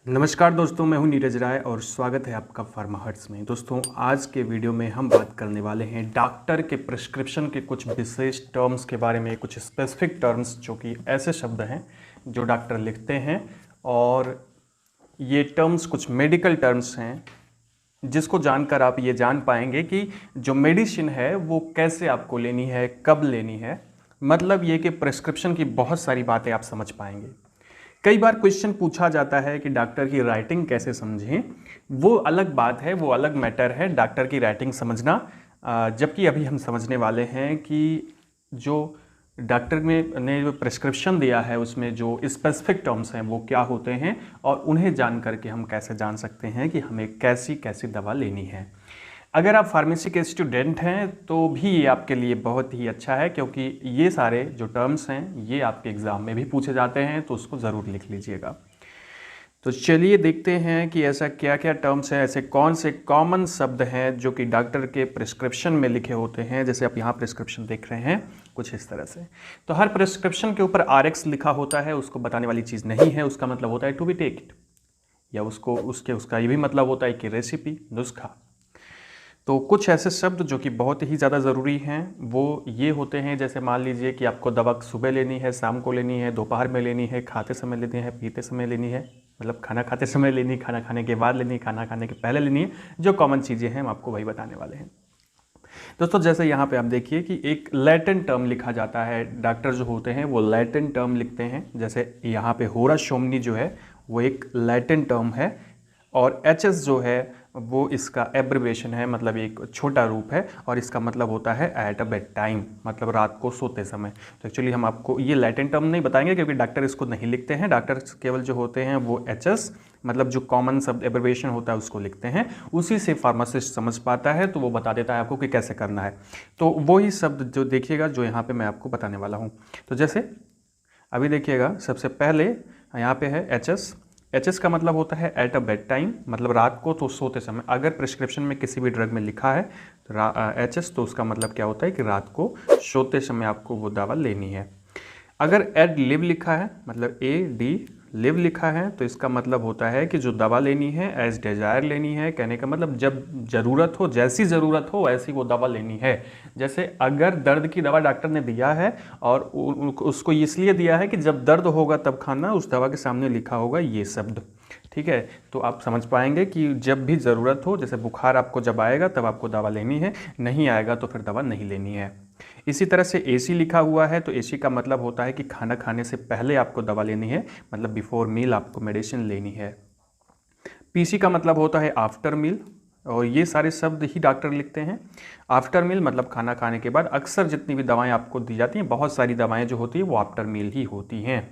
नमस्कार दोस्तों, मैं हूं नीरज राय और स्वागत है आपका फार्मा हर्ट्स में। दोस्तों, आज के वीडियो में हम बात करने वाले हैं डॉक्टर के प्रिस्क्रिप्शन के कुछ विशेष टर्म्स के बारे में। कुछ स्पेसिफिक टर्म्स जो कि ऐसे शब्द हैं जो डॉक्टर लिखते हैं, और ये टर्म्स कुछ मेडिकल टर्म्स हैं जिसको जानकर आप ये जान पाएंगे कि जो मेडिसिन है वो कैसे आपको लेनी है, कब लेनी है। मतलब ये कि प्रिस्क्रिप्शन की बहुत सारी बातें आप समझ पाएंगे। कई बार क्वेश्चन पूछा जाता है कि डॉक्टर की राइटिंग कैसे समझें। वो अलग बात है, वो अलग मैटर है डॉक्टर की राइटिंग समझना। जबकि अभी हम समझने वाले हैं कि जो डॉक्टर ने जो प्रिस्क्रिप्शन दिया है उसमें जो स्पेसिफिक टर्म्स हैं वो क्या होते हैं, और उन्हें जान करके हम कैसे जान सकते हैं कि हमें कैसी कैसी दवा लेनी है। अगर आप फार्मेसी के स्टूडेंट हैं तो भी ये आपके लिए बहुत ही अच्छा है, क्योंकि ये सारे जो टर्म्स हैं ये आपके एग्ज़ाम में भी पूछे जाते हैं, तो उसको ज़रूर लिख लीजिएगा। तो चलिए देखते हैं कि ऐसा क्या क्या टर्म्स हैं, ऐसे कौन से कॉमन शब्द हैं जो कि डॉक्टर के प्रिस्क्रिप्शन में लिखे होते हैं। जैसे आप यहाँ प्रिस्क्रिप्शन देख रहे हैं कुछ इस तरह से। तो हर प्रिस्क्रिप्शन के ऊपर RX लिखा होता है, उसको बताने वाली चीज़ नहीं है। उसका मतलब होता है टू बी टेक, या उसका ये भी मतलब होता है कि रेसिपी, नुस्खा। तो कुछ ऐसे शब्द जो कि बहुत ही ज़्यादा ज़रूरी हैं वो ये होते हैं, जैसे मान लीजिए कि आपको दवा सुबह लेनी है, शाम को लेनी है, दोपहर में लेनी है, खाते समय लेनी है, पीते समय लेनी है, मतलब खाना खाते समय लेनी, खाना खाने के बाद लेनी, खाना खाने के पहले लेनी है। जो कॉमन चीज़ें हैं हम आपको वही बताने वाले हैं। दोस्तों, जैसे यहाँ पे आप देखिए कि एक लैटिन टर्म लिखा जाता है। डॉक्टर जो होते हैं वो लैटिन टर्म लिखते हैं। जैसे यहाँ पे होरास शोमनी जो है वो एक लैटिन टर्म है, और HS जो है वो इसका एब्रिवेशन है, मतलब एक छोटा रूप है, और इसका मतलब होता है एट अ बेड टाइम, मतलब रात को सोते समय। तो एक्चुअली हम आपको ये लैटिन टर्म नहीं बताएंगे क्योंकि डॉक्टर इसको नहीं लिखते हैं। डॉक्टर केवल जो होते हैं वो HS, मतलब जो कॉमन शब्द एब्रिवेशन होता है उसको लिखते हैं। उसी से फार्मासिस्ट समझ पाता है, तो वो बता देता है आपको कि कैसे करना है। तो वही शब्द जो देखिएगा जो यहाँ पे मैं आपको बताने वाला हूँ। तो जैसे अभी देखिएगा, सबसे पहले यहाँ पे है HS का मतलब होता है एट अ बेड टाइम, मतलब रात को तो सोते समय। अगर प्रिस्क्रिप्शन में किसी भी ड्रग में लिखा है तो HS, तो उसका मतलब क्या होता है कि रात को सोते समय आपको वो दवा लेनी है। अगर एड लिव लिखा है, मतलब AD लिव लिखा है, तो इसका मतलब होता है कि जो दवा लेनी है एज डिजायर लेनी है। कहने का मतलब जब ज़रूरत हो, जैसी ज़रूरत हो वैसी वो दवा लेनी है। जैसे अगर दर्द की दवा डॉक्टर ने दिया है और उसको इसलिए दिया है कि जब दर्द होगा तब खाना, उस दवा के सामने लिखा होगा ये शब्द। ठीक है, तो आप समझ पाएंगे कि जब भी ज़रूरत हो, जैसे बुखार आपको जब आएगा तब आपको दवा लेनी है, नहीं आएगा तो फिर दवा नहीं लेनी है। इसी तरह से AC लिखा हुआ है, तो AC का मतलब होता है कि खाना खाने से पहले आपको दवा लेनी है, मतलब बिफोर मील आपको मेडिसिन लेनी है। PC का मतलब होता है आफ्टर मील, और ये सारे शब्द ही डॉक्टर लिखते हैं। आफ्टर मील मतलब खाना खाने के बाद। अक्सर जितनी भी दवाएं आपको दी जाती हैं, बहुत सारी दवाएं जो होती हैं वो आफ्टर मील ही होती हैं।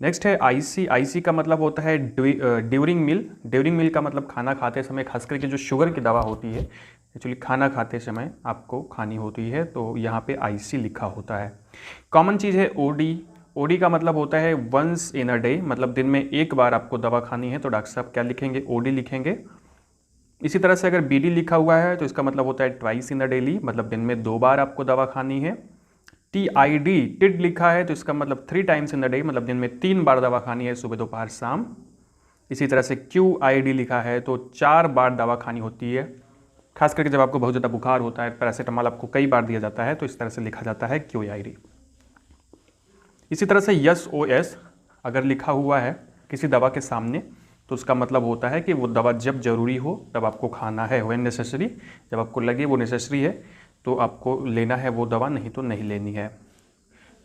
नेक्स्ट है IC का मतलब होता है ड्यूरिंग मील। ड्यूरिंग मील का मतलब खाना खाते समय, खास करके जो शुगर की दवा होती है एक्चुअली खाना खाते समय आपको खानी होती है, तो यहाँ पे IC लिखा होता है। कॉमन चीज़ है OD का मतलब होता है वंस इन अ डे, मतलब दिन में एक बार आपको दवा खानी है, तो डॉक्टर साहब क्या लिखेंगे, OD लिखेंगे। इसी तरह से अगर BD लिखा हुआ है तो इसका मतलब होता है ट्वाइस इन अ डेली, मतलब दिन में 2 बार आपको दवा खानी है। टिड लिखा है तो इसका मतलब 3 टाइम्स इन द डे, मतलब दिन में 3 बार दवा खानी है, सुबह दोपहर शाम। इसी तरह से QID लिखा है तो 4 बार दवा खानी होती है, खास करके जब आपको बहुत ज़्यादा बुखार होता है। पैरासीटामोल आपको कई बार दिया जाता है, तो इस तरह से लिखा जाता है QID। इसी तरह से SOS अगर लिखा हुआ है किसी दवा के सामने, तो उसका मतलब होता है कि वो दवा जब जरूरी हो तब आपको खाना है, व्हेन नेसेसरी, जब आपको लगे वो नेसेसरी है तो आपको लेना है वो दवा, नहीं तो नहीं लेनी है।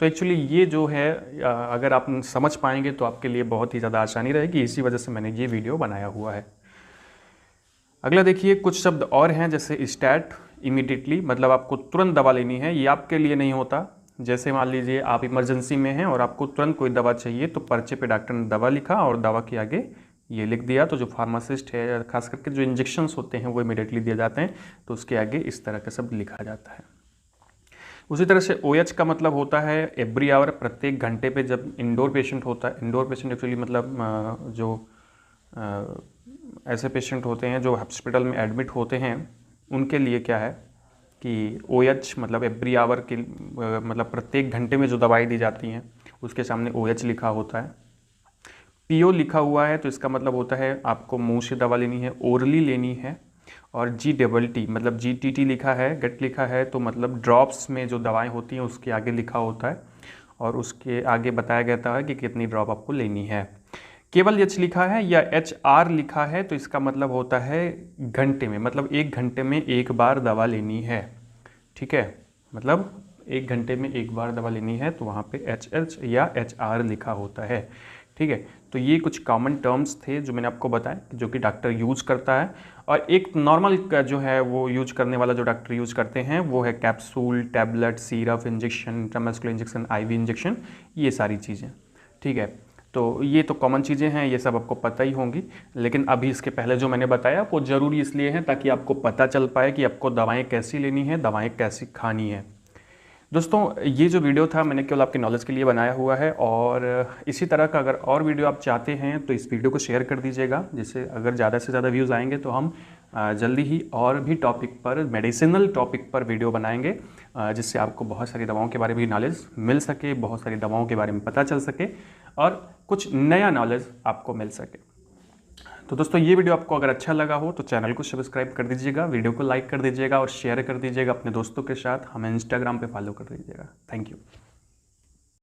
तो एक्चुअली ये जो है अगर आप समझ पाएंगे तो आपके लिए बहुत ही ज़्यादा आसानी रहेगी। इसी वजह से मैंने ये वीडियो बनाया हुआ है। अगला देखिए, कुछ शब्द और हैं जैसे स्टैट, इमीडिएटली, मतलब आपको तुरंत दवा लेनी है। ये आपके लिए नहीं होता। जैसे मान लीजिए आप इमरजेंसी में हैं और आपको तुरंत कोई दवा चाहिए, तो पर्चे पे डॉक्टर ने दवा लिखा और दवा के आगे ये लिख दिया, तो जो फार्मासिस्ट है, खास करके जो इंजेक्शंस होते हैं वो इमीडिएटली दिए जाते हैं, तो उसके आगे इस तरह का शब्द लिखा जाता है। उसी तरह से OH का मतलब होता है एवरी आवर, प्रत्येक घंटे पे। जब इंडोर पेशेंट होता है, इंडोर पेशेंट एक्चुअली मतलब जो ऐसे पेशेंट होते हैं जो हॉस्पिटल में एडमिट होते हैं, उनके लिए क्या है कि OH मतलब एवरी आवर की, मतलब प्रत्येक घंटे में जो दवाई दी जाती हैं उसके सामने OH लिखा होता है। पीओ लिखा हुआ है तो इसका मतलब होता है आपको मुंह से दवा लेनी है, ओरली लेनी है। और GTT मतलब GTT लिखा है, गट लिखा है तो मतलब ड्रॉप्स में जो दवाएं होती हैं उसके आगे लिखा होता है और उसके आगे बताया जाता है कि कितनी ड्रॉप आपको लेनी है। केवल H लिखा है या HR लिखा है तो इसका मतलब होता है घंटे में, मतलब 1 घंटे में 1 बार दवा लेनी है। ठीक है, मतलब 1 घंटे में 1 बार दवा लेनी है तो वहाँ पे HH या HR लिखा होता है। ठीक है, तो ये कुछ कॉमन टर्म्स थे जो मैंने आपको बताया जो कि डॉक्टर यूज़ करता है। और एक नॉर्मल का जो है वो यूज करने वाला जो डॉक्टर यूज़ करते हैं वो है capsule, tablet, syrup, injection, intramuscular injection, IV injection, ये सारी चीज़ें। ठीक है, तो ये तो कॉमन चीज़ें हैं, ये सब आपको पता ही होंगी। लेकिन अभी इसके पहले जो मैंने बताया वो ज़रूरी इसलिए है ताकि आपको पता चल पाए कि आपको दवाएं कैसी लेनी है, दवाएं कैसी खानी है। दोस्तों ये जो वीडियो था मैंने केवल आपके नॉलेज के लिए बनाया हुआ है और इसी तरह का अगर और वीडियो आप चाहते हैं तो इस वीडियो को शेयर कर दीजिएगा, जिससे अगर ज़्यादा से ज़्यादा व्यूज़ आएंगे तो हम जल्दी ही और भी टॉपिक पर, मेडिसिनल टॉपिक पर वीडियो बनाएंगे, जिससे आपको बहुत सारी दवाओं के बारे में भी नॉलेज मिल सके, बहुत सारी दवाओं के बारे में पता चल सके और कुछ नया नॉलेज आपको मिल सके। तो दोस्तों ये वीडियो आपको अगर अच्छा लगा हो तो चैनल को सब्सक्राइब कर दीजिएगा, वीडियो को लाइक कर दीजिएगा और शेयर कर दीजिएगा अपने दोस्तों के साथ, हमें इंस्टाग्राम पे फॉलो कर दीजिएगा। Thank you.